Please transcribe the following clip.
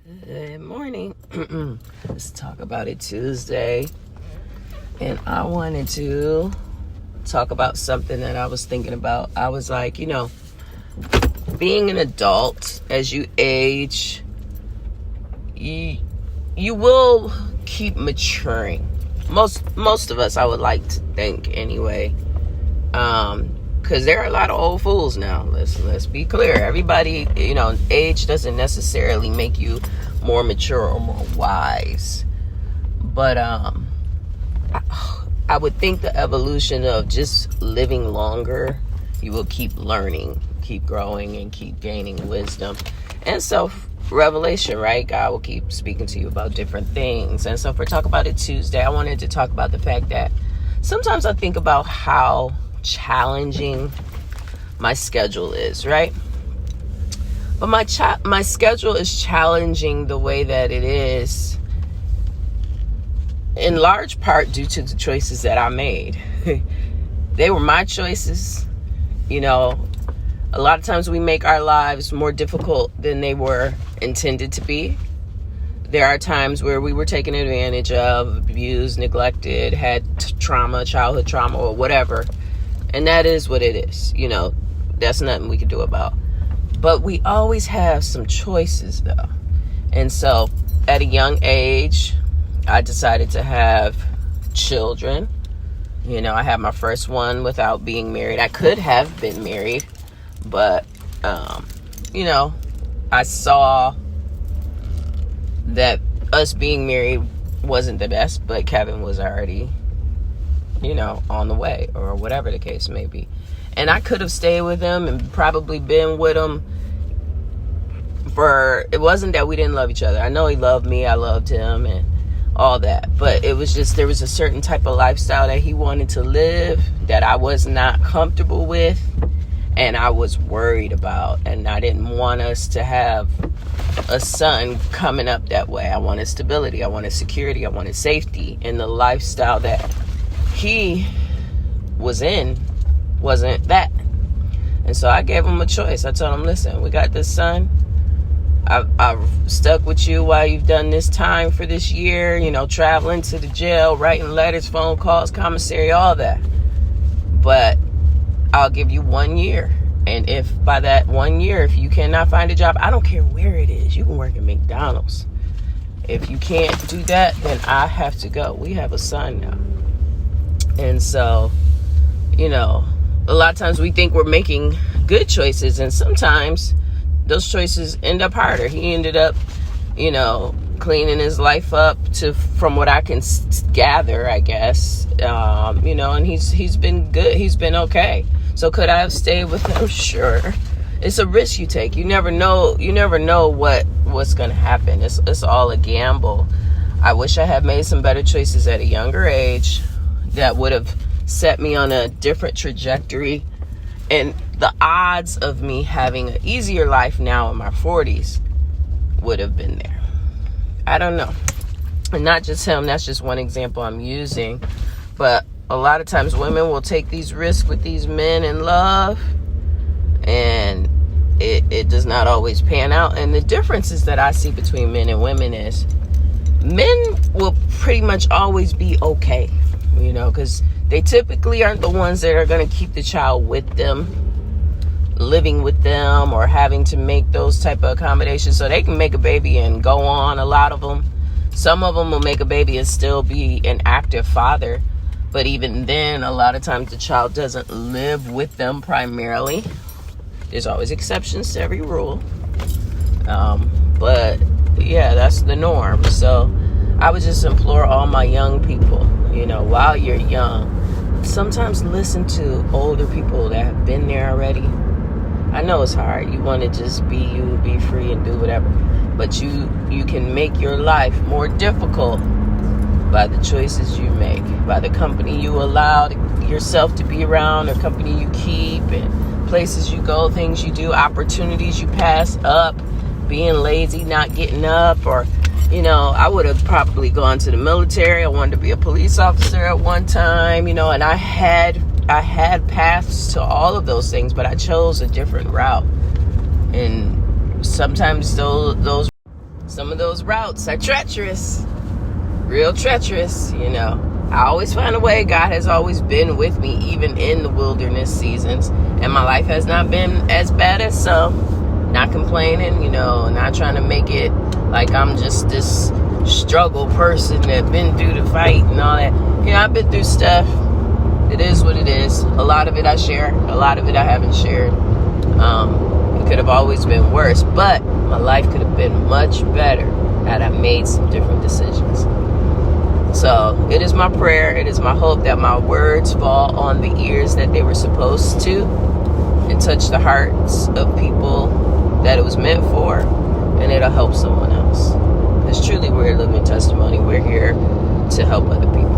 Good morning. Let's talk about it Tuesday. And I wanted to talk about something that I was thinking about. I was like, being an adult, as you age, you will keep maturing. Most of us, I would like to think anyway. Because there are a lot of old fools now. Let's be clear. Everybody, age doesn't necessarily make you more mature or more wise. But I would think the evolution of just living longer, you will keep learning, keep growing, and keep gaining wisdom and self-revelation, right? God will keep speaking to you about different things. And so for Talk About It Tuesday, I wanted to talk about the fact that sometimes I think about how challenging my schedule is, right? But my schedule is challenging the way that it is in large part due to the choices that I made. They were my choices. A lot of times we make our lives more difficult than they were intended to be. There are times where we were taken advantage of, abused, neglected, had trauma, childhood trauma, or whatever. And that is what it is. That's nothing we can do about. But we always have some choices, though. And so at a young age, I decided to have children. I had my first one without being married. I could have been married, but, I saw that us being married wasn't the best, but Kevin was already on the way, or whatever the case may be. And I could have stayed with him and probably been with him it wasn't that we didn't love each other. I know he loved me, I loved him, and all that. But it was just, there was a certain type of lifestyle that he wanted to live that I was not comfortable with, and I was worried about. And I didn't want us to have a son coming up that way. I wanted stability, I wanted security, I wanted safety. And the lifestyle that he was in wasn't that. And so I gave him a choice. I told him, listen, we got this son. I've stuck with you while you've done this time for this year, traveling to the jail, writing letters, phone calls, commissary, all that. But I'll give you 1 year. And if by that 1 year, if you cannot find a job, I don't care where it is. You can work at McDonald's. If you can't do that, then I have to go. We have a son now. And so, a lot of times we think we're making good choices, and sometimes those choices end up harder. He ended up, cleaning his life up from what I can gather, I guess, and he's been good. He's been okay. So could I have stayed with him? Sure. It's a risk you take. You never know what's going to happen. It's all a gamble. I wish I had made some better choices at a younger age that would have set me on a different trajectory, and the odds of me having an easier life now in my 40s would have been there. I don't know. And not just him, that's just one example I'm using. But a lot of times women will take these risks with these men in love, and it does not always pan out. And the differences that I see between men and women is men will pretty much always be okay, because they typically aren't the ones that are going to keep the child with them, living with them, or having to make those type of accommodations. So they can make a baby and go on. A lot of them, some of them will make a baby and still be an active father. But even then, a lot of times the child doesn't live with them primarily. There's always exceptions to every rule. But yeah, that's the norm. So I would just implore all my young people, while you're young, sometimes listen to older people that have been there already. I know it's hard. You want to just be you, be free, and do whatever. But you can make your life more difficult by the choices you make, by the company you allow yourself to be around, or company you keep, and places you go, things you do, opportunities you pass up, being lazy, not getting up, or I would have probably gone to the military. I wanted to be a police officer at one time, and I had paths to all of those things, but I chose a different route. And sometimes those some of those routes are treacherous, real treacherous, you know. I always find a way. God has always been with me, even in the wilderness seasons. And my life has not been as bad as some. Not complaining, you know, not trying to make it like I'm just this struggle person that been through the fight and all that. You know, I've been through stuff. It is what it is. A lot of it I share. A lot of it I haven't shared. It could have always been worse. But my life could have been much better had I made some different decisions. So it is my prayer, it is my hope that my words fall on the ears that they were supposed to and touch the hearts of people that it was meant for, and it'll help someone else. Because truly we're a living testimony. We're here to help other people.